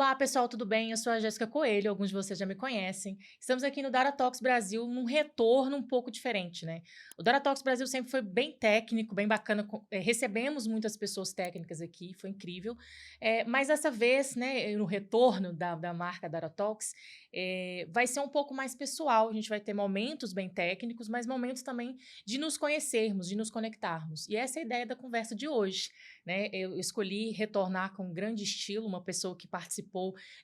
Olá, pessoal, tudo bem? Eu sou a Jéssica Coelho, alguns de vocês já me conhecem. Estamos aqui no Dara Talks Brasil num retorno um pouco diferente, né? O Dara Talks Brasil sempre foi bem técnico, bem bacana. Recebemos muitas pessoas técnicas aqui, foi incrível. Mas dessa vez, né, no retorno da marca Dara Talks, vai ser um pouco mais pessoal. A gente vai ter momentos bem técnicos, mas momentos também de nos conhecermos, de nos conectarmos. E essa é a ideia da conversa de hoje, né? Eu escolhi retornar com grande estilo, uma pessoa que participou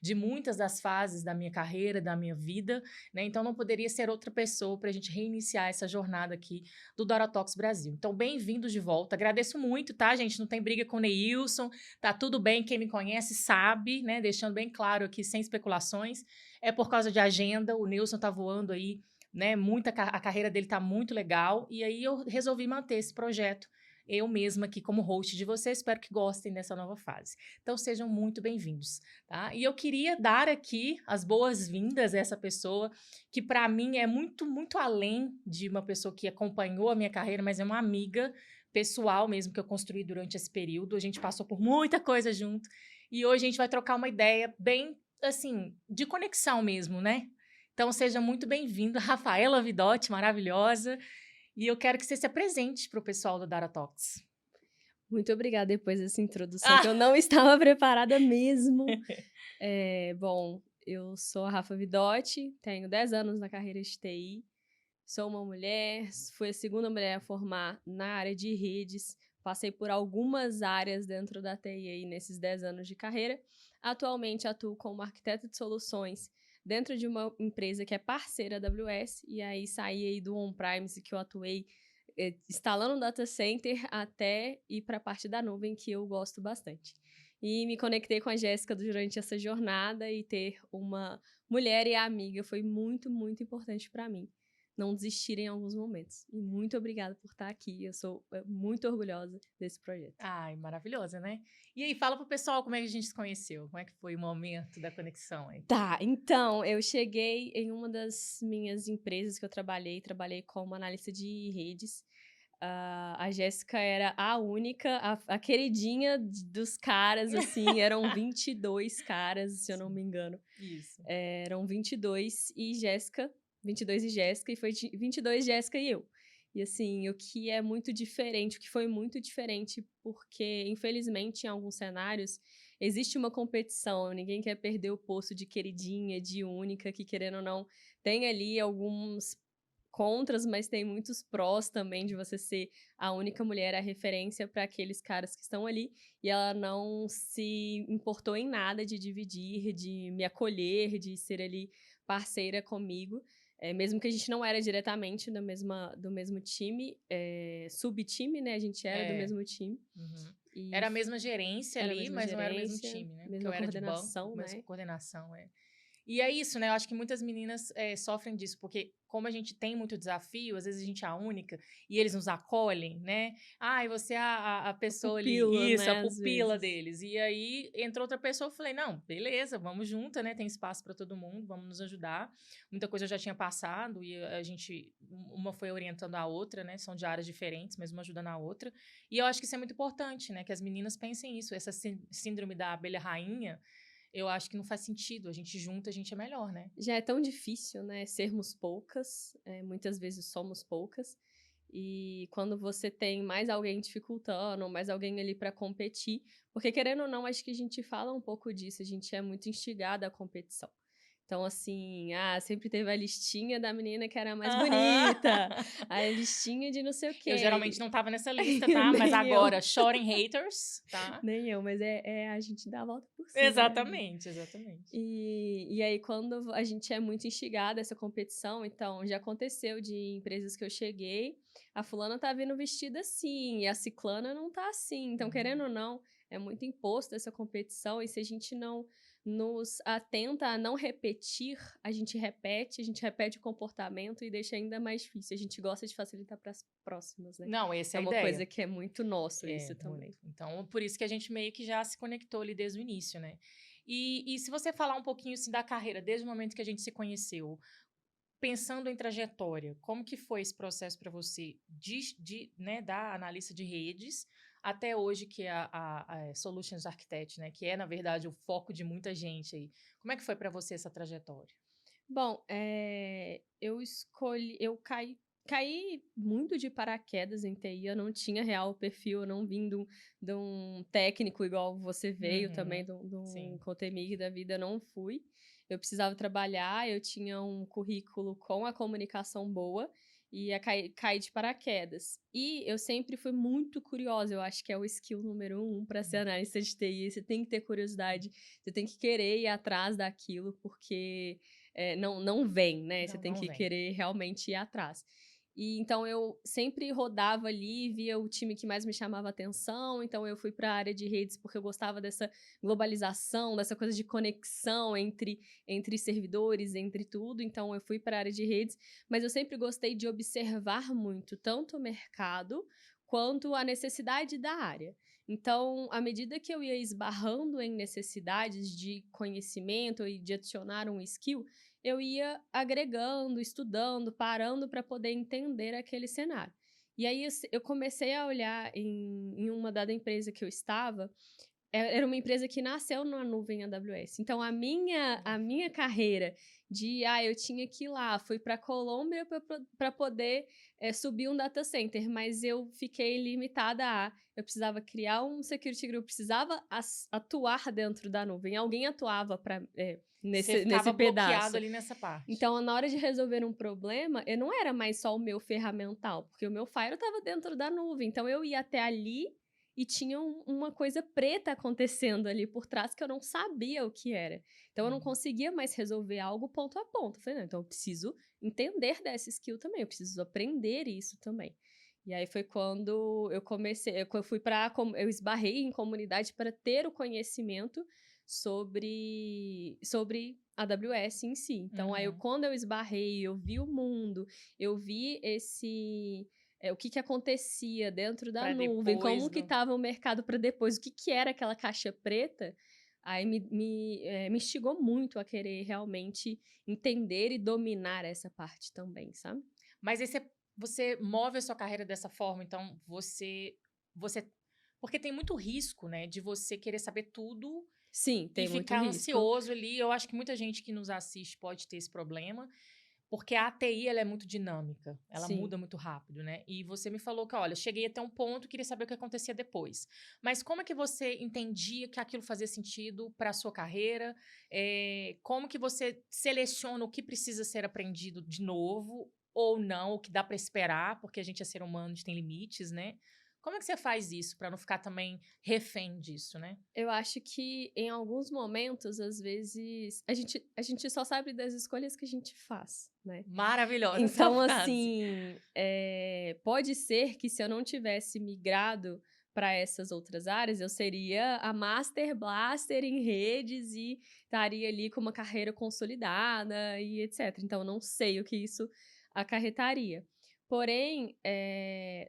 de muitas das fases da minha carreira, da minha vida, né? Então não poderia ser outra pessoa para a gente reiniciar essa jornada aqui do Dara Talks Brasil. Então, bem-vindos de volta. Agradeço muito, tá, gente? Não tem briga com o Neilson, tá tudo bem. Quem me conhece sabe, né? Deixando bem claro aqui, sem especulações. É por causa de agenda, o Neilson tá voando aí, né? A carreira dele tá muito legal. E aí eu resolvi manter esse projeto eu mesma aqui como host de vocês. Espero que gostem dessa nova fase. Então, sejam muito bem-vindos, tá? E eu queria dar aqui as boas-vindas a essa pessoa que, para mim, é muito, muito além de uma pessoa que acompanhou a minha carreira, mas é uma amiga pessoal mesmo que eu construí durante esse período. A gente passou por muita coisa junto e hoje a gente vai trocar uma ideia bem, assim, de conexão mesmo, né? Então, seja muito bem-vinda, Rafaela Vidotti, maravilhosa. E eu quero que você se apresente para o pessoal do Dara Talks. Muito obrigada depois dessa introdução, que Ah! eu não estava preparada mesmo. Bom, eu sou a Rafa Vidotti, tenho 10 anos na carreira de TI, sou uma mulher, fui a segunda mulher a formar na área de redes, passei por algumas áreas dentro da TI aí nesses 10 anos de carreira. Atualmente atuo como arquiteta de soluções dentro de uma empresa que é parceira da AWS, e aí saí aí do on-premise que eu atuei instalando um data center até ir para a parte da nuvem, que eu gosto bastante. E me conectei com a Jéssica durante essa jornada, e ter uma mulher e amiga foi muito, muito importante para mim. Não desistir em alguns momentos. E muito obrigada por estar aqui. Eu sou muito orgulhosa desse projeto. Ai, maravilhosa, né? E aí, fala pro pessoal como é que a gente se conheceu. Como é que foi o momento da conexão aí? Tá, então, eu cheguei em uma das minhas empresas que eu trabalhei como analista de redes. A Jéssica era a única, a queridinha dos caras, assim, eram 22 caras, se eu não Sim, me engano. isso. Eram 22 e Jéssica, 22 e Jéssica, e foi 22 Jéssica e eu. E assim, o que é muito diferente, o que foi muito diferente, porque infelizmente em alguns cenários existe uma competição, ninguém quer perder o posto de queridinha, de única, que querendo ou não, tem ali alguns contras, mas tem muitos prós também de você ser a única mulher, a referência para aqueles caras que estão ali, e ela não se importou em nada de dividir, de me acolher, de ser ali parceira comigo, mesmo que a gente não era diretamente do mesmo time, sub-time, né, a gente era do É. mesmo time, Uhum. e Era a mesma gerência era a ali, mesma mas não era o mesmo gerência, time, né? Porque eu mesma era de banco, coordenação, mesma né. coordenação, é. E é isso, né? Eu acho que muitas meninas sofrem disso, porque como a gente tem muito desafio, às vezes a gente é a única, e eles nos acolhem, né? Ah, e você é a A pessoa pupila, ali, isso, a né, às pupila vezes. deles. E aí entrou outra pessoa, eu falei, não, beleza, vamos junto, né? Tem espaço para todo mundo, vamos nos ajudar. Muita coisa eu já tinha passado, e a gente, uma foi orientando a outra, né? São de áreas diferentes, mas uma ajudando a outra. E eu acho que isso é muito importante, né? Que as meninas pensem isso, essa síndrome da abelha rainha, eu acho que não faz sentido. A gente junta, a gente é melhor, né? Já é tão difícil, né, sermos poucas, muitas vezes somos poucas, e quando você tem mais alguém dificultando, mais alguém ali para competir, porque querendo ou não, acho que a gente fala um pouco disso, a gente é muito instigada à competição. Então, assim, sempre teve a listinha da menina que era mais Aham. bonita, a listinha de não sei o Eu geralmente quê. não tava nessa lista, tá? Mas Nem eu, agora, chorem haters, tá? nem eu, mas a gente dá a volta por cima, né, amiga? Exatamente, exatamente. E aí, quando a gente é muito instigada a essa competição, então já aconteceu de empresas que eu cheguei, a fulana tá vindo vestida assim, e a ciclana não tá assim. Então, querendo Uhum. ou não, é muito imposto essa competição, e se a gente não nos atenta a não repetir, a gente repete o comportamento e deixa ainda mais difícil. A gente gosta de facilitar para as próximas, né? Não, essa É é a uma ideia. coisa que é muito nosso É, isso muito. também. Então, por isso que a gente meio que já se conectou ali desde o início, né? E se você falar um pouquinho assim da carreira, desde o momento que a gente se conheceu, pensando em trajetória, como que foi esse processo para você né, da analista de redes até hoje que é a Solutions Architect, né? Que é, na verdade, o foco de muita gente aí. Como é que foi para você essa trajetória? Bom, eu caí muito de paraquedas em TI, eu não tinha real perfil, eu não vim de um técnico igual você veio também, Uhum, de um sim. Cotemig da vida, eu não fui. Eu precisava trabalhar, eu tinha um currículo com a comunicação boa e ia cair de paraquedas. E eu sempre fui muito curiosa, eu acho que é o skill número um para ser Uhum. analista de TI, você tem que ter curiosidade, você tem que querer ir atrás daquilo, porque não vem, né? Você Não, tem não que vem. querer realmente ir atrás. E então eu sempre rodava ali, via o time que mais me chamava atenção, então eu fui para a área de redes porque eu gostava dessa globalização, dessa coisa de conexão entre servidores, entre tudo, então eu fui para a área de redes, mas eu sempre gostei de observar muito tanto o mercado quanto a necessidade da área. Então, à medida que eu ia esbarrando em necessidades de conhecimento e de adicionar um skill, eu ia agregando, estudando, parando para poder entender aquele cenário. E aí eu comecei a olhar em uma dada empresa que eu estava, era uma empresa que nasceu na nuvem AWS. Então a minha carreira eu tinha que ir lá, fui para Colômbia para poder subir um data center, mas eu fiquei limitada eu precisava criar um security group, precisava atuar dentro da nuvem. Alguém atuava Você nesse ficava bloqueado pedaço. ali nessa parte. Então, na hora de resolver um problema, eu não era mais só o meu ferramental, porque o meu Fire estava dentro da nuvem. Então, eu ia até ali e tinha uma coisa preta acontecendo ali por trás que eu não sabia o que era. Então, eu não Uhum. conseguia mais resolver algo ponto a ponto. Eu falei, não, então eu preciso entender dessa skill também, eu preciso aprender isso também. E aí foi quando eu comecei, eu fui eu esbarrei em comunidade para ter o conhecimento sobre a AWS em si. Então, Uhum. quando eu esbarrei, eu vi o mundo, eu vi o que que acontecia dentro da Para nuvem, depois como que do. estava o mercado para depois, o que que era aquela caixa preta, aí me instigou muito a querer realmente entender e dominar essa parte também, sabe? Mas aí você move a sua carreira dessa forma, então você porque tem muito risco, né, de você querer saber tudo Sim, e tem muito ficar risco. ansioso ali. Eu acho que muita gente que nos assiste pode ter esse problema, porque a TI ela é muito dinâmica, ela Sim. muda muito rápido, né. E você me falou que: "Olha, cheguei até um ponto, queria saber o que acontecia depois". Mas como é que você entendia que aquilo fazia sentido para a sua carreira? Como que você seleciona o que precisa ser aprendido de novo ou não, o que dá para esperar, porque a gente é ser humano, a gente tem limites, né. Como é que você faz isso para não ficar também refém disso, né? Eu acho que em alguns momentos, às vezes, a gente só sabe das escolhas que a gente faz, né? Maravilhosa essa Então, frase. assim, pode ser que se eu não tivesse migrado para essas outras áreas, eu seria a Master Blaster em redes e estaria ali com uma carreira consolidada e etc. Então, eu não sei o que isso acarretaria. Porém,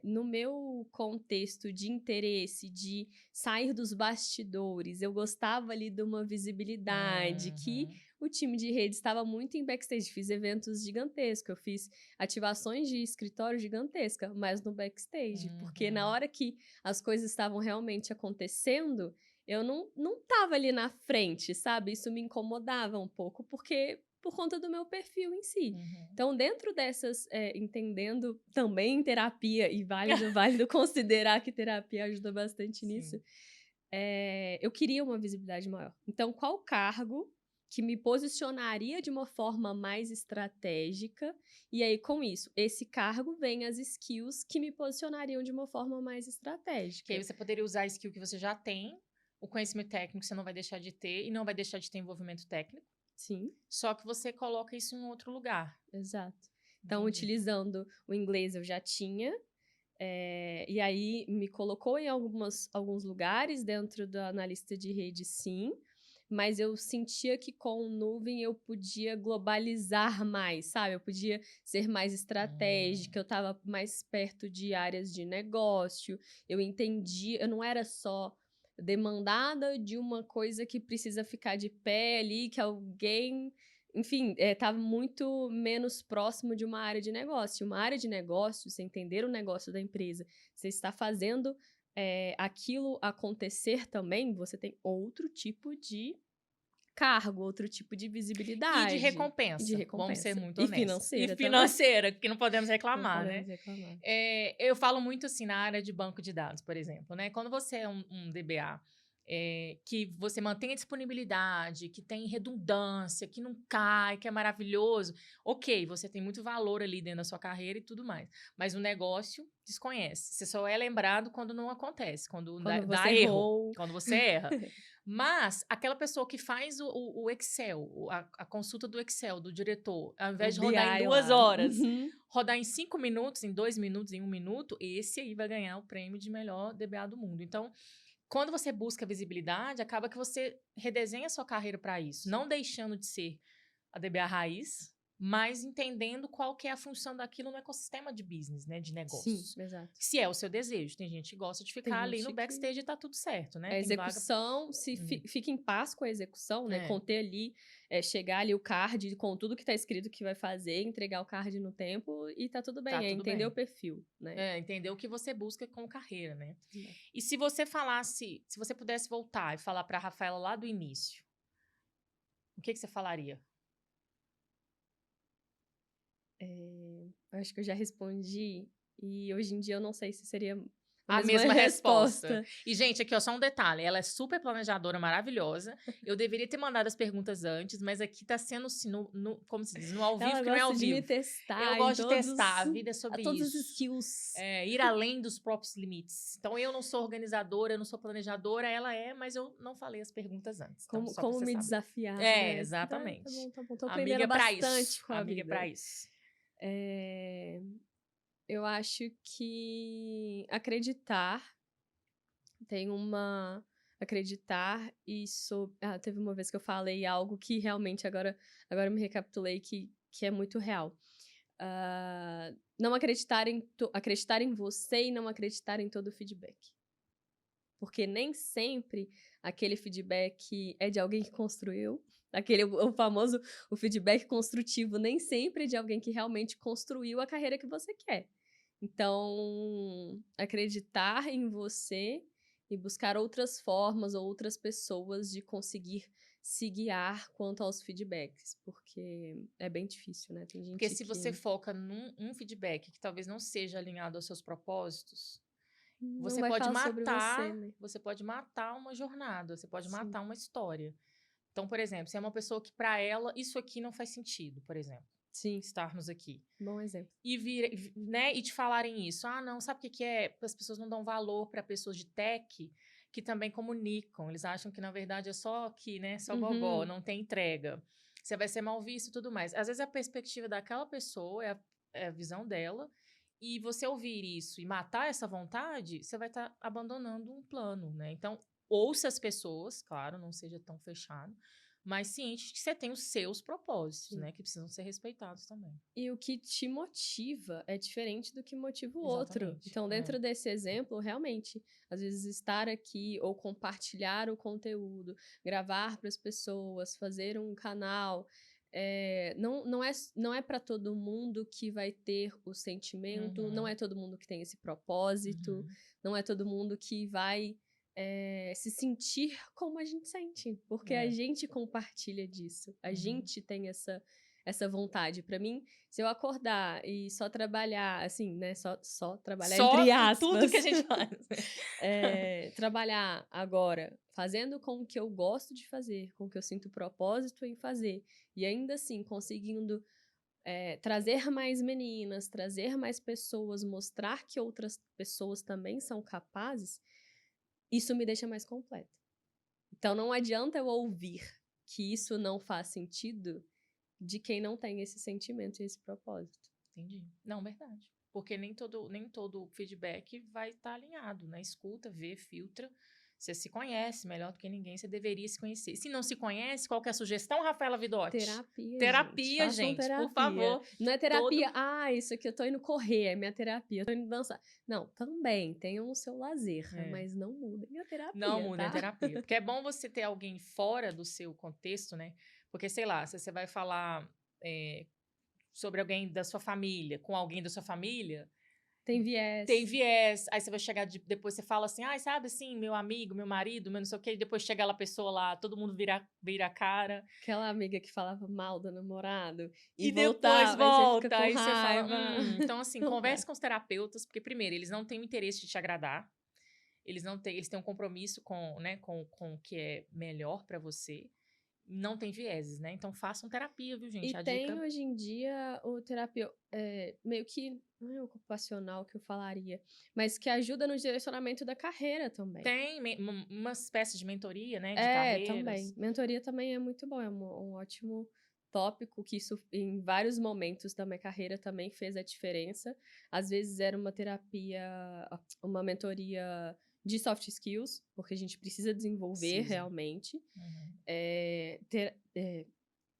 no meu contexto de interesse, de sair dos bastidores, eu gostava ali de uma visibilidade que Uhum, o time de rede estava muito em backstage. Fiz eventos gigantescos, eu fiz ativações de escritório gigantesca, mas no backstage, porque na uhum. hora que as coisas estavam realmente acontecendo, eu não estava ali na frente, sabe? Isso me incomodava um pouco, porque por conta do meu perfil em si. Uhum. Então, dentro dessas, entendendo também terapia, e válido considerar que terapia ajuda bastante nisso, Sim. eu queria uma visibilidade maior. Então, qual cargo que me posicionaria de uma forma mais estratégica? E aí, com isso, esse cargo vem as skills que me posicionariam de uma forma mais Que aí estratégica. você poderia usar a skill que você já tem, o conhecimento técnico você não vai deixar de ter e não vai deixar de ter envolvimento técnico, Sim, só que você coloca isso em outro lugar. exato. Então, Entendi. utilizando o inglês eu já tinha, e aí me colocou em alguns lugares dentro da analista de rede, sim, mas eu sentia que com nuvem eu podia globalizar mais, sabe? Eu podia ser mais Hum, estratégica, eu estava mais perto de áreas de negócio, eu entendi, eu não era só demandada de uma coisa que precisa ficar de pé ali, que alguém, enfim, estava muito menos próximo de uma área de negócio. Uma área de negócio, você entender o negócio da empresa, você está fazendo aquilo acontecer também, você tem outro tipo de cargo, outro tipo de E de visibilidade. E de recompensa, vamos ser recompensa. muito E honestos. financeira E também. financeira, que não podemos Não reclamar, né? podemos reclamar. Eu falo muito assim na área de banco de dados, por exemplo, né? Quando você é um DBA, que você mantém a disponibilidade, que tem redundância, que não cai, que é maravilhoso, ok, você tem muito valor ali dentro da sua carreira e tudo mais. Mas o negócio desconhece. Você só é lembrado quando não acontece, quando Quando dá você erro, errou. quando você erra. Mas aquela pessoa que faz o Excel, a consulta do Excel, do diretor, ao invés de O rodar em BI 2 lá. horas, Uhum. rodar em 5 minutos, em 2 minutos, em 1 minuto, esse aí vai ganhar o prêmio de melhor DBA do mundo. Então, quando você busca visibilidade, acaba que você redesenha a sua carreira para isso, não deixando de ser a DBA raiz, mas entendendo qual que é a função daquilo no ecossistema de business, né, de Sim, negócios. exato. Se é o seu desejo, tem gente que gosta de Tem ficar ali no gente que backstage e tá tudo certo, né? a Tem vaga. execução, se fica em paz com a execução, né? É. Conter ali, chegar ali o card com tudo que tá escrito que vai fazer, entregar o card no tempo e tá tudo bem. Tá É tudo entender bem. o perfil, né? Entender o que você busca com carreira, né? Exato. E se você falasse, se você pudesse voltar e falar para a Rafaela lá do início, o que você falaria? Acho que eu já respondi e hoje em dia eu não sei se seria A mesma mesma resposta. resposta. E, gente, aqui, ó, só um detalhe. Ela é super planejadora, maravilhosa. Eu deveria ter mandado as perguntas antes, mas aqui tá sendo, assim, como se diz, no ao vivo Ela que não é ao gosta de me vivo. testar Eu em gosto de testar, a vida é a sobre todos os isso. skills. Ir além dos próprios limites. Então, eu não sou organizadora, eu não sou planejadora, ela é, mas eu não falei as perguntas antes. Então, só pra Como você me saber. desafiar, né? Exatamente. Tá bom. Tô Amiga aprendendo é pra bastante isso. com a Amiga é vida. pra isso. Eu acho que acreditar acreditar e teve uma vez que eu falei algo que realmente agora eu me recapitulei que é muito real. Não acreditar em você e não acreditar em todo o feedback. Porque nem sempre aquele feedback é de alguém que construiu. O famoso o feedback construtivo nem sempre é de alguém que realmente construiu a carreira que você quer. Então, acreditar em você e buscar outras formas ou outras pessoas de conseguir se guiar quanto aos feedbacks, porque é bem difícil, né? Tem Porque gente se que você foca num feedback que talvez não seja alinhado aos seus propósitos, não você vai pode falar sobre você, matar, né? você pode matar uma jornada, você pode Sim. matar uma história. Então, por exemplo, se é uma pessoa que para ela isso aqui não faz sentido, por exemplo, Sim, estarmos aqui. bom exemplo. Né, e te falarem isso. Ah, não, sabe o que que é? As pessoas não dão valor para pessoas de tech que também comunicam. Eles acham que, na verdade, é só aqui, né? Só gogó, não tem entrega. Você vai ser mal visto e tudo mais. Às vezes a perspectiva daquela pessoa é a visão dela. E você ouvir isso e matar essa vontade, você vai estar abandonando um plano, né? Então, ouça as pessoas, claro, não seja tão fechado, mas ciente de que você tem os seus propósitos, Sim. né? Que precisam ser respeitados também. E o que te motiva é diferente do que motiva o outro. Exatamente, Então, dentro desse exemplo, realmente, às vezes estar aqui ou compartilhar o conteúdo, gravar para as pessoas, fazer um canal, não é para todo mundo que vai ter o sentimento, não é todo mundo que tem esse propósito, não é todo mundo que vai se sentir como a gente sente, porque a gente compartilha disso, a gente tem essa vontade. Para mim, se eu acordar e só trabalhar, assim, né? Só trabalhar Só entre em tudo aspas. que a gente faz. Trabalhar agora, fazendo com o que eu gosto de fazer, com o que eu sinto propósito em fazer, e ainda assim conseguindo trazer mais meninas, trazer mais pessoas, mostrar que outras pessoas também são capazes, isso me deixa mais completa. Então não adianta eu ouvir que isso não faz sentido de quem não tem esse sentimento e esse propósito. Entendi. Não, verdade. Porque nem todo feedback vai estar alinhado, né? Escuta, vê, filtra. Você se conhece melhor do que ninguém, você deveria se conhecer. Se não se conhece, qual que é a sugestão, Rafaela Vidotti? Terapia, Façam gente, terapia. por favor. Não é terapia, isso aqui eu tô indo correr, é minha terapia, eu tô indo dançar. Não, também, tenham o seu lazer, mas não mudem a terapia, Não mudem a tá? terapia. Porque é bom você ter alguém fora do seu contexto, né? Porque, sei lá, se você vai falar sobre alguém da sua família, com alguém da sua família, Tem viés. Tem viés, aí você vai chegar, depois você fala assim, ai, sabe assim, meu amigo, meu marido, meu não sei o quê, e depois chega lá a pessoa lá, todo mundo vira a cara, Aquela amiga que falava mal do namorado e e depois voltava, aí você fica volta, com aí você fala, raiva. Então assim, Não dá. converse com os terapeutas, porque primeiro, eles não têm o interesse de te agradar, eles têm um compromisso com, né, com o que é melhor pra você, não tem vieses, né, então façam terapia, viu, E gente, a tem dica... hoje em dia o terapia, meio que, não é ocupacional que eu falaria, mas que ajuda no direcionamento da carreira também. Tem uma espécie de mentoria, né, de É, também. carreiras. Mentoria também é muito bom, é um ótimo tópico que isso em vários momentos da minha carreira também fez a diferença. Às vezes era uma terapia, uma mentoria de soft skills, porque a gente precisa desenvolver Precisa. realmente. Uhum.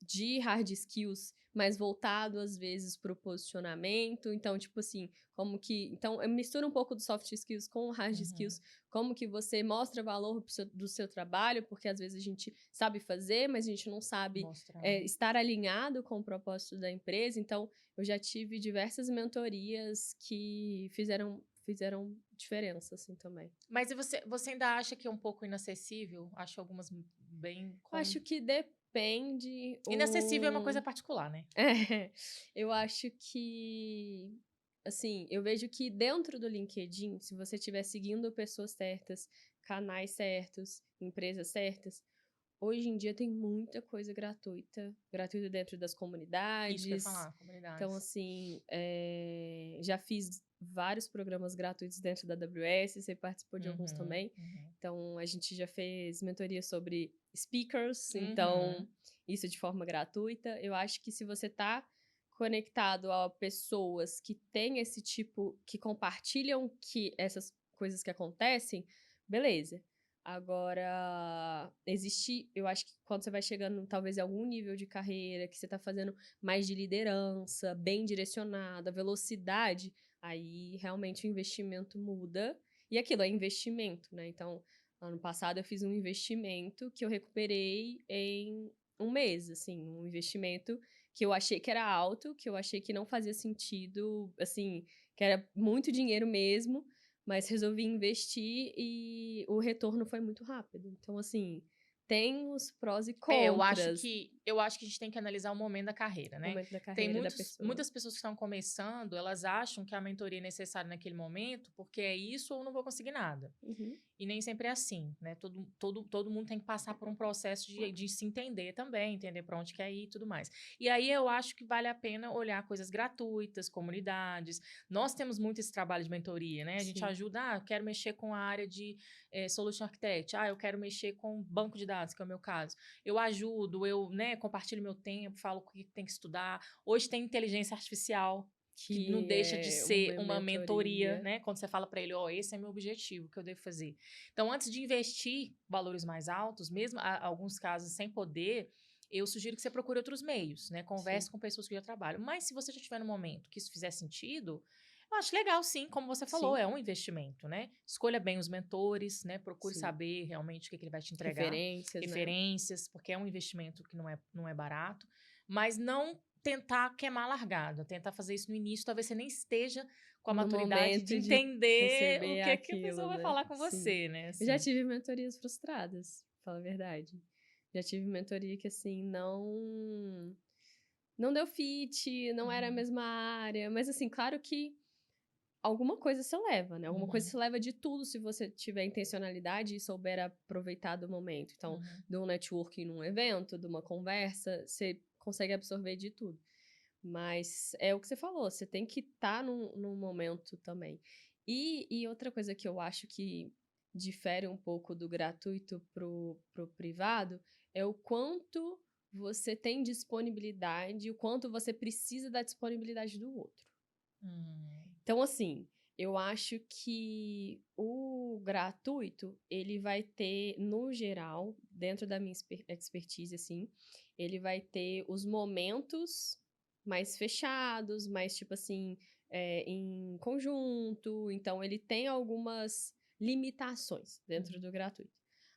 De hard skills, mas voltado às vezes para o posicionamento. Então, tipo assim, como que. Então, eu misturo um pouco do soft skills com o hard Uhum. skills, como que você mostra valor do seu trabalho, porque às vezes a gente sabe fazer, mas a gente não sabe Mostrar. estar alinhado com o propósito da empresa. Então, eu já tive diversas mentorias que fizeram diferença, assim, também. Mas e você ainda acha que é um pouco inacessível? Acho algumas bem Eu acho que depende inacessível é uma coisa particular, né? É, eu acho que, assim, eu vejo que dentro do LinkedIn, se você estiver seguindo pessoas certas, canais certos, empresas certas, hoje em dia tem muita coisa gratuita dentro das Isso que eu ia comunidades. falar, Então, comunidades. assim, já fiz vários programas gratuitos dentro da AWS, você participou de alguns Uhum, também. uhum. Então, a gente já fez mentoria sobre speakers, então, Uhum. isso de forma gratuita. Eu acho que se você está conectado a pessoas que têm esse tipo, que compartilham que essas coisas que acontecem, beleza. Agora, eu acho que quando você vai chegando, talvez, em algum nível de carreira, que você tá fazendo mais de liderança, bem direcionada, velocidade, aí realmente o investimento muda. E aquilo é investimento, né? Então, ano passado eu fiz um investimento que eu recuperei em um mês, assim, um investimento que eu achei que era alto, que eu achei que não fazia sentido, assim, que era muito dinheiro mesmo, mas resolvi investir e o retorno foi muito rápido. Então, assim, tem os prós e contras Eu acho que a gente tem que analisar o momento da carreira, no né? momento da Tem carreira da pessoa. muitas pessoas que estão começando, elas acham que a mentoria é necessária naquele momento, porque é isso ou não vou conseguir nada. Uhum. E nem sempre é assim, né? Todo mundo tem que passar por um processo de se entender também, entender para onde quer ir e tudo mais. E aí eu acho que vale a pena olhar coisas gratuitas, comunidades. Nós temos muito esse trabalho de mentoria, né? A gente Sim. ajuda, eu quero mexer com a área de Solution Architect, eu quero mexer com banco de dados, que é o meu caso. Eu ajudo, né, compartilho meu tempo, falo o que tem que estudar. Hoje tem inteligência artificial, que não Que deixa de é ser uma uma mentoria, mentoria. né? Quando você fala para ele, esse é meu objetivo, o que eu devo fazer. Então, antes de investir valores mais altos, mesmo alguns casos sem poder, eu sugiro que você procure outros meios, né? Sim. Converse com pessoas que já trabalham. Mas se você já estiver no momento que isso fizer sentido, eu acho legal, sim, como você falou, Sim. é um investimento, né? Escolha bem os mentores, né? Procure Sim. saber realmente o que ele vai te entregar. Referências, né? Referências, porque é um investimento que não é barato. Mas não tentar queimar a largada, tentar fazer isso no início, talvez você nem esteja com a No maturidade de momento de entender o receber que a pessoa aquilo, vai né? falar com Sim. você, né? Eu já Assim. tive mentorias frustradas, pra falar a verdade. Já tive mentoria que, assim, não deu fit, não era a Uhum, mesma área, mas assim, claro que alguma coisa você leva, né? Alguma coisa uhum, você leva de tudo se você tiver intencionalidade e souber aproveitar do momento. Então, uhum. de um networking num evento, de uma conversa, você consegue absorver de tudo. Mas é o que você falou, você tem que estar num momento também. E outra coisa que eu acho que difere um pouco do gratuito pro privado é o quanto você tem disponibilidade, o quanto você precisa da disponibilidade do outro. Hum, Então, assim, eu acho que o gratuito, ele vai ter, no geral, dentro da minha expertise, assim, ele vai ter os momentos mais fechados, mais, tipo assim, em conjunto. Então, ele tem algumas limitações dentro uhum. do gratuito.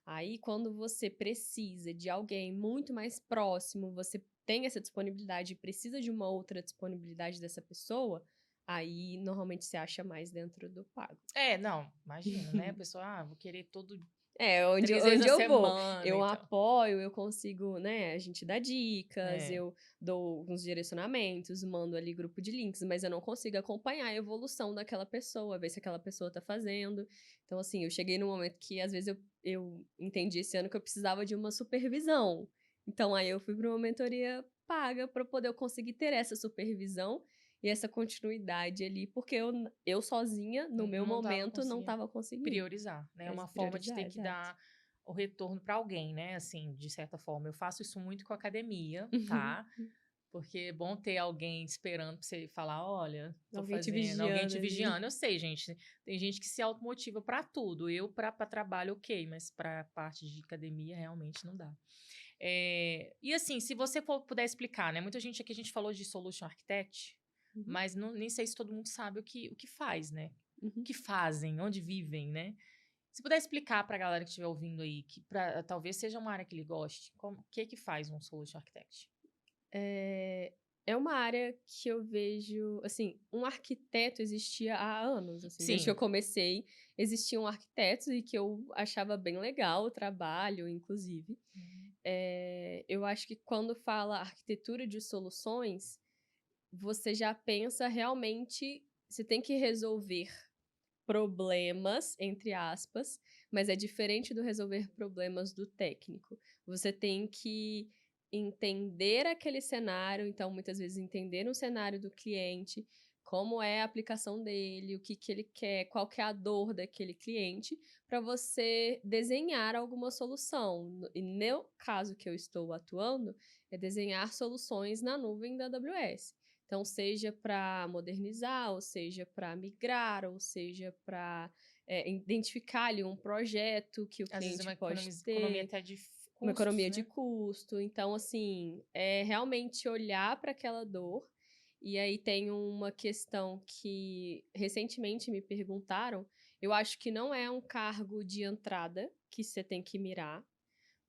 Aí, quando você precisa de alguém muito mais próximo, você tem essa disponibilidade e precisa de uma outra disponibilidade dessa pessoa, aí normalmente você acha mais dentro do pago. Não, imagina, né? A pessoa, vou querer todo Onde, 3 vezes onde na eu vou, semana, eu então. apoio, eu consigo, né, a gente dá dicas, É. eu dou alguns direcionamentos, mando ali grupo de links, mas eu não consigo acompanhar a evolução daquela pessoa, ver se aquela pessoa tá fazendo. Então, assim, eu cheguei num momento que, às vezes, eu entendi esse ano que eu precisava de uma supervisão. Então, aí eu fui para uma mentoria paga para poder eu conseguir ter essa supervisão e essa continuidade ali, porque eu sozinha, no meu Não estava momento, não conseguindo estava conseguindo. priorizar, né? É Essa uma forma de ter priorizar, que exato. dar o retorno para alguém, né? Assim, de certa forma. Eu faço isso muito com a academia, tá? Porque é bom ter alguém esperando pra você falar, olha, tô Alguém te fazendo, alguém vigiando te vigiando. ali. Eu sei, gente, tem gente que se automotiva para tudo. Eu, para trabalho, ok, mas para parte de academia, realmente não dá. E assim, se você puder explicar, né? Muita gente aqui, a gente falou de Solution Architect, Uhum, mas nem sei se todo mundo sabe o que faz, né? O uhum. que fazem, onde vivem, né? Se puder explicar para a galera que estiver ouvindo aí, que talvez seja uma área que ele goste, o que faz um Solution Architect? É, é uma área que eu vejo, assim, um arquiteto existia há anos, assim, desde que eu Sim. comecei, existiam arquitetos e que eu achava bem legal o trabalho, inclusive. Uhum. Eu acho que quando fala arquitetura de soluções, você já pensa realmente, você tem que resolver problemas, entre aspas, mas é diferente do resolver problemas do técnico. Você tem que entender aquele cenário, então muitas vezes entender o cenário do cliente, como é a aplicação dele, o que que ele quer, qual que é a dor daquele cliente, para você desenhar alguma solução. E no caso que eu estou atuando, é desenhar soluções na nuvem da AWS. Então, seja para modernizar, ou seja para migrar, ou seja para identificar ali um projeto que o Às vezes é cliente uma pode economia ter, até de uma custos, economia de né? custo. Então, assim, é realmente olhar para aquela dor. E aí tem uma questão que recentemente me perguntaram. Eu acho que não é um cargo de entrada que você tem que mirar,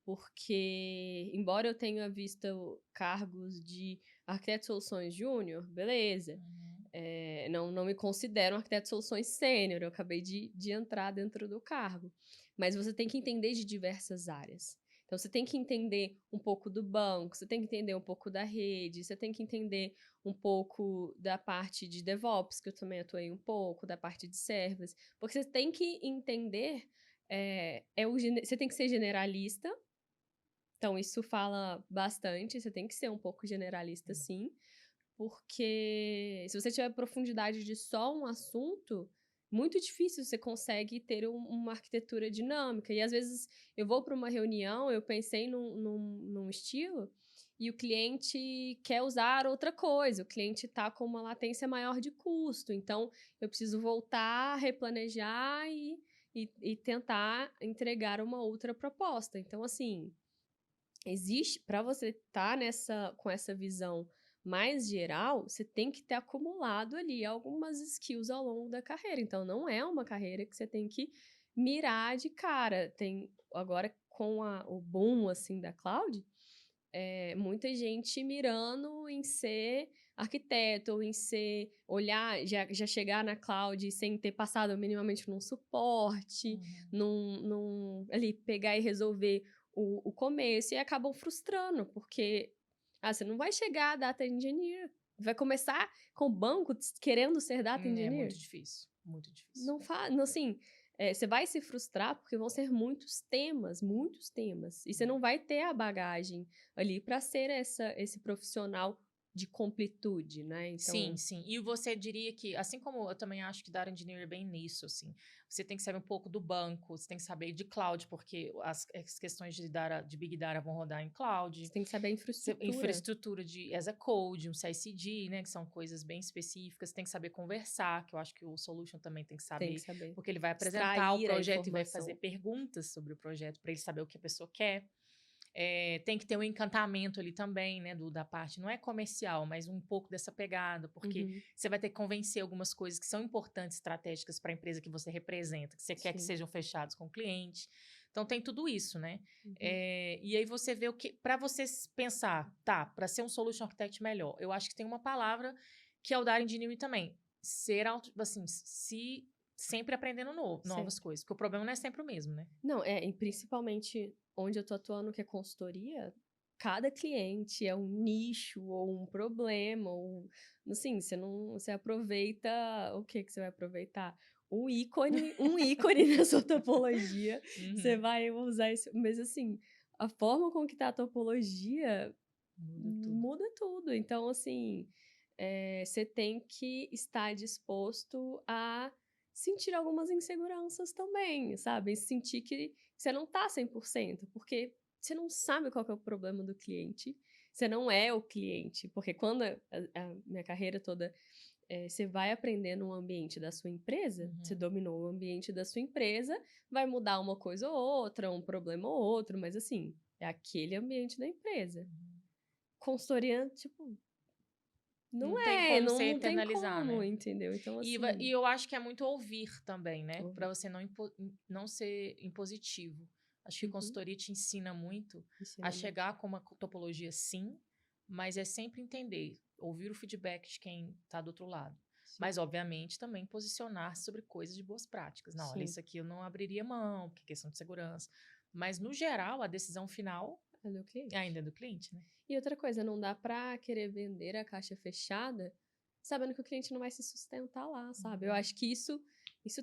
porque, embora eu tenha visto cargos de arquiteto de soluções júnior, beleza. Uhum. Não me considero um arquiteto de soluções sênior, eu acabei de entrar dentro do cargo. Mas você tem que entender de diversas áreas. Então, você tem que entender um pouco do banco, você tem que entender um pouco da rede, você tem que entender um pouco da parte de DevOps, que eu também atuei um pouco, da parte de servers, porque você tem que entender, você tem que ser generalista, então isso fala bastante, você tem que ser um pouco generalista sim, porque se você tiver profundidade de só um assunto, muito difícil você consegue ter uma arquitetura dinâmica. E às vezes eu vou para uma reunião, eu pensei num estilo, e o cliente quer usar outra coisa, o cliente está com uma latência maior de custo, então eu preciso voltar, replanejar e tentar entregar uma outra proposta. Então, assim, existe, para você estar com essa visão mais geral, você tem que ter acumulado ali algumas skills ao longo da carreira. Então, não é uma carreira que você tem que mirar de cara. Tem agora com o boom assim da cloud, muita gente mirando em ser arquiteto, ou em ser olhar, já chegar na cloud sem ter passado minimamente num suporte, Uhum. ali pegar e resolver o começo, e acabam frustrando, porque você não vai chegar a data engineer, vai começar com o banco querendo ser data É engineer. muito difícil, muito difícil. Não faz, assim, você vai se frustrar porque vão ser muitos temas, e você não vai ter a bagagem ali para ser esse profissional de completude, né? Sim, Então, sim. E você diria que, assim como eu também acho que Data Engineer é bem nisso, assim, você tem que saber um pouco do banco, você tem que saber de cloud, porque as questões de Big Data vão rodar em você cloud, tem que saber a infraestrutura, infraestrutura de as a code, um CI/CD, né, que são coisas bem específicas, tem que saber conversar, que eu acho que o solution também tem que tem que saber, saber porque ele vai apresentar o extrair a projeto e vai fazer informação. perguntas sobre o projeto para ele saber o que a pessoa quer. Tem que ter um encantamento ali também, né, da parte, não é comercial, mas um pouco dessa pegada, porque Uhum, você vai ter que convencer algumas coisas que são importantes, estratégicas para a empresa que você representa, que você quer que sim. sejam fechados com o cliente. Então tem tudo isso, né? Uhum. E aí você vê o que, para você pensar, tá, para ser um solution architect melhor, eu acho que tem uma palavra que é o Data Engineering também. ser, assim, se sempre aprendendo novas Sempre. coisas, porque o problema não é sempre o mesmo, né? Não, e principalmente onde eu tô atuando, que é consultoria, cada cliente é um nicho ou um problema, ou assim, você aproveita, o que que você vai aproveitar? Um ícone na sua topologia, você Uhum. vai usar isso, mas assim, a forma com que tá a topologia Muda tudo. muda tudo. Então, assim, você tem que estar disposto a sentir algumas inseguranças também, sabe? Sentir que você não tá 100%, porque você não sabe qual que é o problema do cliente, você não é o cliente, porque quando a minha carreira toda, você vai aprender no ambiente da sua empresa, você Uhum. dominou o ambiente da sua empresa, vai mudar uma coisa ou outra, um problema ou outro, mas assim, é aquele ambiente da empresa. Uhum. Consultoria, tipo, não Não tem é, como não, você não tem eternalizar, como, né? entendeu? Então, E assim, eu acho que é muito ouvir também, né? Para ouvir. você não ser impositivo. Acho que Uhum. consultoria te ensina muito a Ensina muito. chegar com uma topologia, sim, mas é sempre entender, ouvir o feedback de quem está do outro lado. Sim, Mas, obviamente, também posicionar sobre coisas de boas práticas. Não, olha, sim. isso aqui eu não abriria mão, porque é questão de segurança. Mas, no geral, a decisão final É do cliente. ainda é do cliente, né? E outra coisa, não dá pra querer vender a caixa fechada sabendo que o cliente não vai se sustentar lá, sabe? Eu Uhum. acho que isso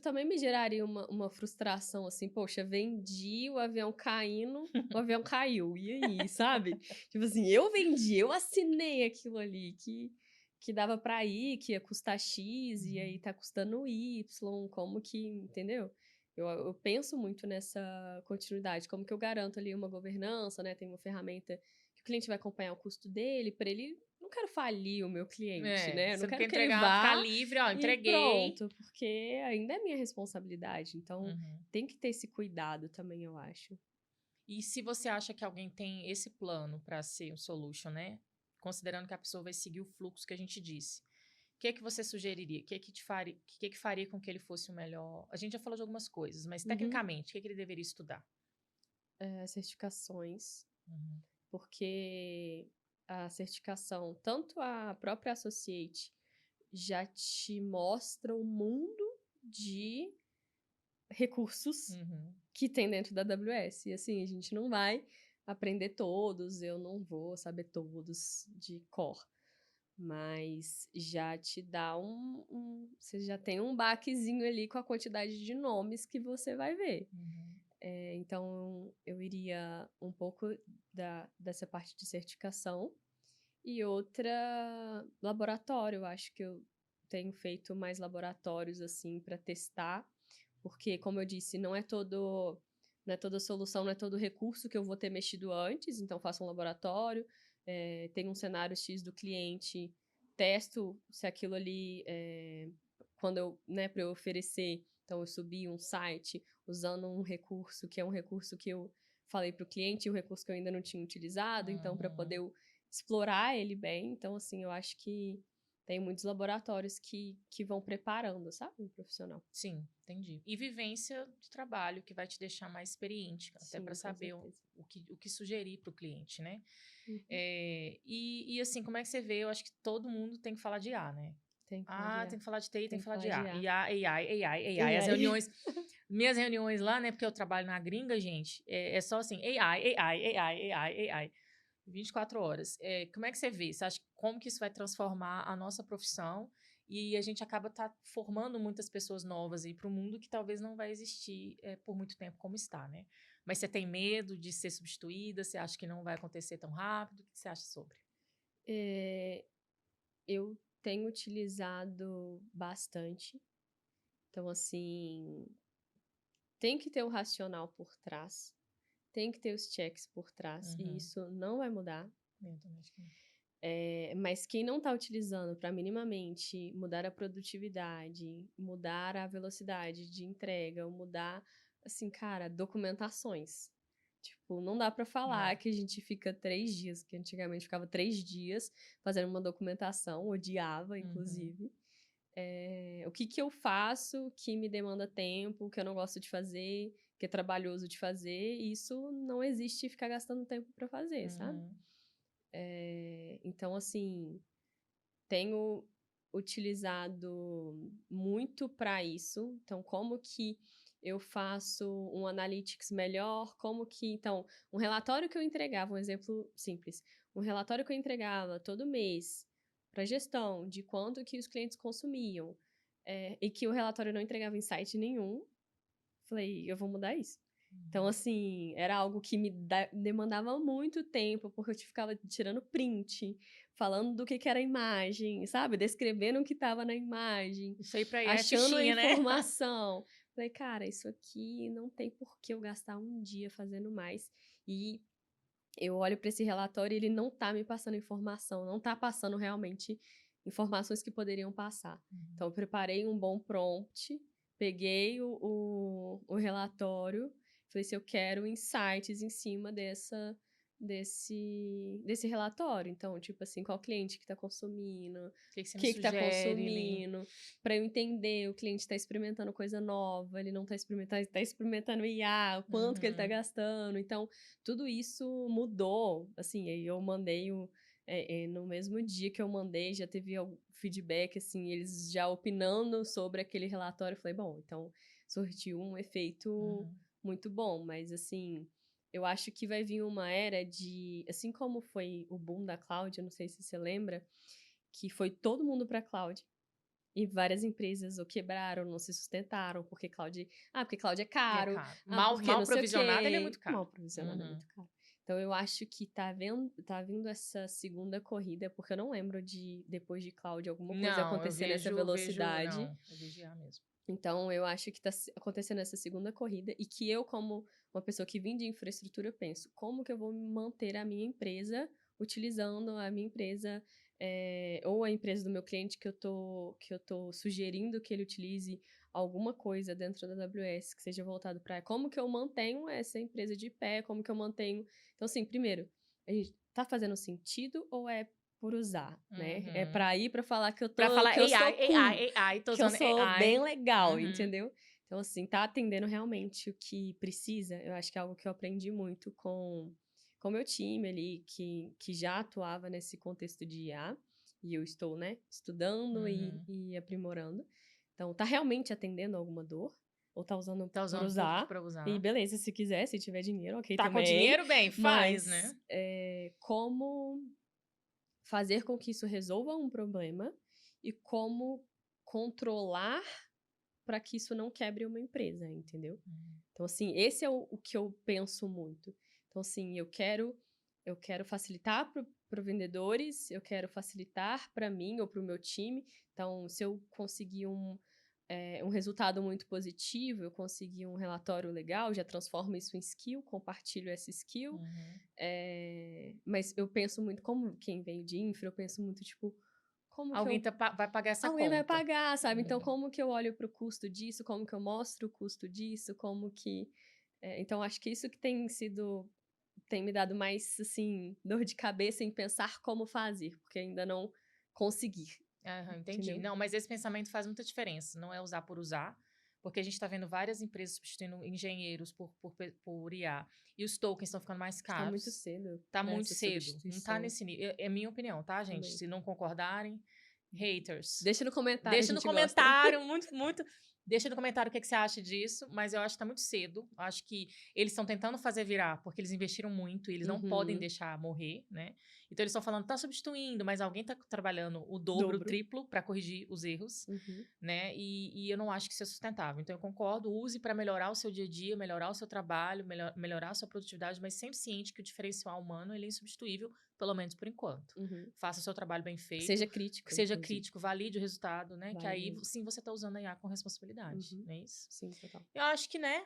também me geraria uma frustração, assim, poxa, vendi o avião caindo, o avião caiu, e aí, sabe? Tipo assim, eu vendi, eu assinei aquilo ali, que dava pra ir, que ia custar X, e aí Uhum. tá custando Y, como que, entendeu? Eu penso muito nessa continuidade, como que eu garanto ali uma governança, né? Tem uma ferramenta que o cliente vai acompanhar o custo dele, para ele. Não quero falir o meu cliente, É, né? Eu não você não quer quero que ele entregar, ficar vá livre, ó, e entreguei. pronto, porque ainda é minha responsabilidade. Então, Uhum. tem que ter esse cuidado também, eu acho. E se você acha que alguém tem esse plano para ser um solution, né? Considerando que a pessoa vai seguir o fluxo que a gente disse. O que é que você sugeriria? O que é que te faria, o que é que faria com que ele fosse o melhor? A gente já falou de algumas coisas, mas Uhum. tecnicamente, o que é que ele deveria estudar? Certificações, Uhum. porque a certificação, tanto a própria Associate, já te mostra o mundo de recursos Uhum. que tem dentro da AWS. E assim, a gente não vai aprender todos, eu não vou saber todos de cor. Mas já te dá você já tem um baquezinho ali com a quantidade de nomes que você vai ver. Uhum. Então, eu iria um pouco dessa parte de certificação. E outra, laboratório. Eu acho que eu tenho feito mais laboratórios assim para testar, porque, como eu disse, não é toda solução, não é todo recurso que eu vou ter mexido antes, então faço um laboratório, tenho um cenário X do cliente, testo se aquilo ali, quando eu, né, para eu oferecer, então eu subi um site usando um recurso que é um recurso que eu falei para o cliente, um recurso que eu ainda não tinha utilizado, então para poder Uhum. explorar ele bem, então assim, eu acho que tem muitos laboratórios que vão preparando, sabe, um profissional. Sim, entendi. E vivência de trabalho que vai te deixar mais experiente, até para Sim, com saber certeza. o que sugerir para o cliente, né? Uhum. E assim, como é que você vê? Eu acho que todo mundo tem que falar de IA, né? Tem que falar de Ah, tem IA. que falar de TI, tem Tem que que falar de falar de IA. IA. IA, AI, AI, E AI. As aí? reuniões, minhas reuniões lá, né? Porque eu trabalho na gringa, gente, é só assim, AI, AI, AI, AI, AI. 24 horas. Como é que você vê? Você acha como que isso vai transformar a nossa profissão? E a gente acaba formando muitas pessoas novas aí para o mundo que talvez não vai existir por muito tempo como está, né? Mas você tem medo de ser substituída? Você acha que não vai acontecer tão rápido? O que você acha sobre? É, eu tenho utilizado bastante. Então, assim, tem que ter o racional por trás. Tem que ter os checks por trás. E Uhum. isso não vai mudar. Eu também acho que não. Mas quem não está utilizando para minimamente mudar a produtividade, mudar a velocidade de entrega, ou mudar, assim, cara, documentações. Tipo, não dá para falar É. que a gente fica 3 dias, que antigamente ficava 3 dias fazendo uma documentação, odiava, Uhum. inclusive. O que que eu faço que me demanda tempo, que eu não gosto de fazer, que é trabalhoso de fazer, isso não existe ficar gastando tempo para fazer, sabe? Uhum. Então, assim, tenho. utilizado muito para isso. Então, como que eu faço um analytics melhor? Como que, então, um relatório que eu entregava, um exemplo simples, um relatório que eu entregava todo mês para gestão de quanto que os clientes consumiam, e que o relatório não entregava insight nenhum, falei, eu vou mudar isso. Então, assim, era algo que demandava muito tempo, porque eu ficava tirando print, falando do que era a imagem, sabe? Descrevendo o que estava na imagem, Isso aí pra ir é achando a fichinha, né? informação. Falei, cara, isso aqui não tem por que eu gastar um dia fazendo mais. E eu olho para esse relatório e ele não tá me passando informação, não tá passando realmente informações que poderiam passar. Então, eu preparei um bom prompt, peguei o relatório, falei se eu quero insights em cima desse relatório. Então, tipo assim, qual cliente que tá consumindo, O que você o me que tá sugere, Li? consumindo, para eu entender, o cliente tá experimentando coisa nova, ele não tá experimentando IA, o quanto que ele tá gastando. Então, tudo isso mudou, assim, aí eu mandei no mesmo dia que eu mandei, já teve feedback, assim, eles já opinando sobre aquele relatório, eu falei, bom, então surtiu um efeito muito bom, mas assim, eu acho que vai vir uma era de, assim como foi o boom da cloud, eu não sei se você lembra, que foi todo mundo para cloud. E várias empresas ou quebraram, não se sustentaram, porque porque cloud é É caro, caro. porque Mal não sei o provisionado, ele é quê. muito caro. Mal provisionado é muito caro. Então, eu acho que tá vindo essa segunda corrida, porque eu não lembro de, depois de cloud, alguma coisa Não, acontecer nessa velocidade. não, eu vejo já mesmo. Então, eu acho que tá acontecendo essa segunda corrida e que eu, como uma pessoa que vim de infraestrutura, eu penso, como que eu vou manter a minha empresa utilizando a minha empresa, ou a empresa do meu cliente que eu tô sugerindo que ele utilize alguma coisa dentro da AWS que seja voltado para como que eu mantenho essa empresa de pé, como que eu mantenho. Então, assim, primeiro, a gente tá fazendo sentido ou é por usar, né? É para ir para falar que Pra falar eu sou AI, cool, tô que eu usando sou bem AI. legal, entendeu? Então, assim, tá atendendo realmente o que precisa. Eu acho que é algo que eu aprendi muito com o meu time ali, que já atuava nesse contexto de IA, e eu estou, né, estudando e aprimorando. Então, tá realmente atendendo alguma dor, ou tá usando Tá por usando usar. pra E usar. beleza, se quiser, se tiver dinheiro, ok Tá com também. dinheiro, bem, faz, Mas né? como fazer com que isso resolva um problema e como controlar para que isso não quebre uma empresa, entendeu? Então, assim, esse é o que eu penso muito. Então, assim, eu quero facilitar para vendedores, eu quero facilitar para mim ou para o meu time. Então, se eu conseguir um resultado muito positivo, eu conseguir um relatório legal, já transformo isso em skill, compartilho essa skill. Mas eu penso muito, como quem veio de infra, eu penso muito, tipo, como que Alguém eu vai pagar essa alguém vai conta. pagar, sabe? Então, como que eu olho para o custo disso? Como que eu mostro o custo disso? Como que... então, acho que isso que tem me dado mais, assim, dor de cabeça em pensar como fazer, porque ainda não consegui, Entendi. entendeu? Não, mas esse pensamento faz muita diferença. Não é usar por usar, porque a gente está vendo várias empresas substituindo engenheiros por IA. E os tokens estão ficando mais Está muito caros. cedo Tá para muito essa cedo. Não tá substituição nesse nível. É minha opinião, tá, gente? também. Se não concordarem, haters. Deixa no comentário, a Deixa no gente gosta. comentário, muito. Deixa no comentário o que você acha disso, mas eu acho que tá muito cedo. Eu acho que eles estão tentando fazer virar, porque eles investiram muito e eles não podem deixar morrer, né? Então eles estão falando, tá substituindo, mas alguém tá trabalhando o dobro, o Dobro. triplo para corrigir os erros, né? E eu não acho que isso é sustentável. Então eu concordo, use para melhorar o seu dia a dia, melhorar o seu trabalho, melhorar a sua produtividade, mas sempre ciente que o diferencial humano ele é insubstituível, pelo menos por enquanto. Faça o seu trabalho bem feito. Seja crítico. Seja inclusive. crítico, valide o resultado, né? Que aí, Valide. sim, você está usando a IA com responsabilidade, não é isso? Sim, total. Eu acho que, né?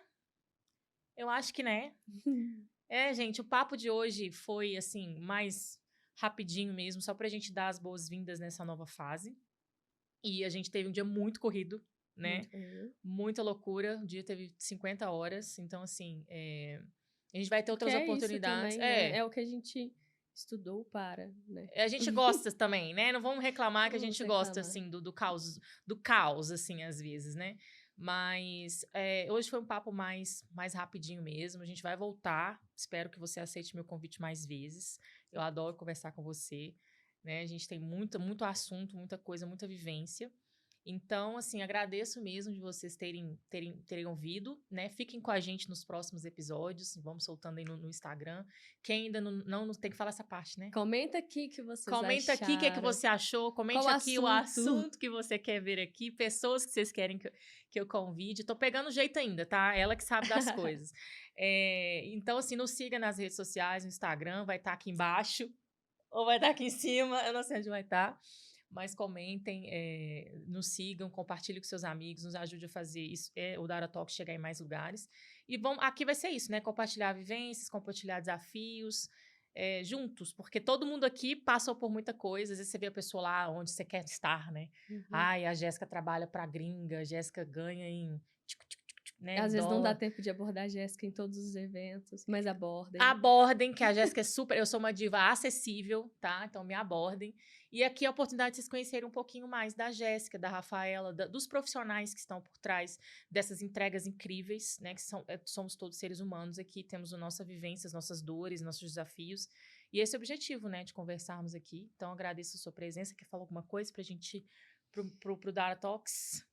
Gente, o papo de hoje foi, assim, mais rapidinho mesmo, só pra gente dar as boas-vindas nessa nova fase. E a gente teve um dia muito corrido, né? Muito corrido. Muita loucura. O dia teve 50 horas. Então, assim, a gente vai ter Porque outras é isso oportunidades. também, né? É o que a gente estudou para, né? A gente gosta também, né? Não vamos reclamar que a Vamos gente gosta, reclamar. assim, do caos, assim, às vezes, né? Mas hoje foi um papo mais rapidinho mesmo. A gente vai voltar. Espero que você aceite meu convite mais vezes. Eu adoro conversar com você. né? A gente tem muito assunto, muita coisa, muita vivência. Então, assim, agradeço mesmo de vocês terem ouvido, né? Fiquem com a gente nos próximos episódios, vamos soltando aí no Instagram. Quem ainda não tem que falar essa parte, né? Comenta aqui o que vocês Comenta aqui o que é que acharam. você achou, comente Qual aqui o assunto? assunto que você quer ver aqui, pessoas que vocês querem que eu convide. Tô pegando jeito ainda, tá? Ela que sabe das coisas. Então, assim, nos siga nas redes sociais, no Instagram, vai estar aqui embaixo, ou vai estar aqui em cima, eu não sei onde vai estar. Mas comentem, nos sigam, compartilhem com seus amigos, nos ajude a fazer isso, o Dara Talk chegar em mais lugares. E aqui vai ser isso, né? Compartilhar vivências, compartilhar desafios, juntos, porque todo mundo aqui passou por muita coisa. Às vezes você vê a pessoa lá onde você quer estar, né? Uhum. Ai, a Jéssica trabalha pra gringa, a Jéssica ganha em, né, Às em vezes não dá dólar. tempo de abordar a Jéssica em todos os eventos, mas abordem. Abordem, que a Jéssica é super. Eu sou uma diva acessível, tá? Então me abordem. E aqui é a oportunidade de vocês conhecerem um pouquinho mais da Jéssica, da Rafaela, dos profissionais que estão por trás dessas entregas incríveis, né? Que somos todos seres humanos aqui, temos a nossa vivência, as nossas dores, nossos desafios. E esse é o objetivo, né? De conversarmos aqui. Então agradeço a sua presença. Quer falar alguma coisa pra gente ir pro Dara Talks?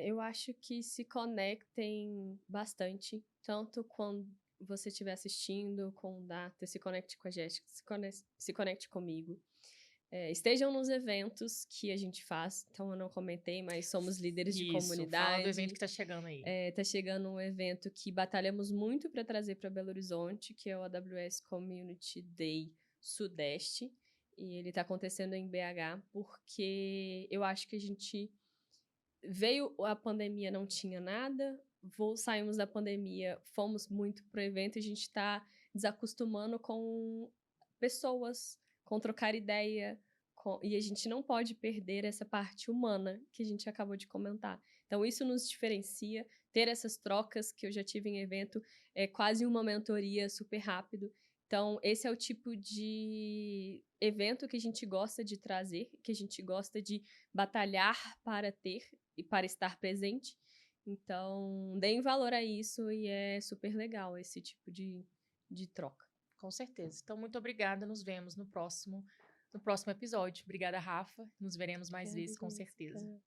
Eu acho que se conectem bastante, tanto quando você estiver assistindo com o Data, se conecte com a Jéssica, se conecte comigo. Estejam nos eventos que a gente faz, então eu não comentei, mas somos líderes de Isso, fala do evento comunidade. que tá chegando aí. Tá chegando um evento que batalhamos muito para trazer para Belo Horizonte, que é o AWS Community Day Sudeste, e ele está acontecendo em BH, porque eu acho que a gente veio a pandemia, não tinha nada, saímos da pandemia, fomos muito pro evento e a gente está desacostumando com pessoas, com trocar ideia, e a gente não pode perder essa parte humana que a gente acabou de comentar. Então, isso nos diferencia, ter essas trocas que eu já tive em evento, é quase uma mentoria super rápido. Então, esse é o tipo de evento que a gente gosta de trazer, que a gente gosta de batalhar para ter e para estar presente. Então, deem valor a isso e é super legal esse tipo de troca. Com certeza. Então, muito obrigada. Nos vemos no próximo episódio. Obrigada, Rafa. Nos veremos mais vezes, com certeza.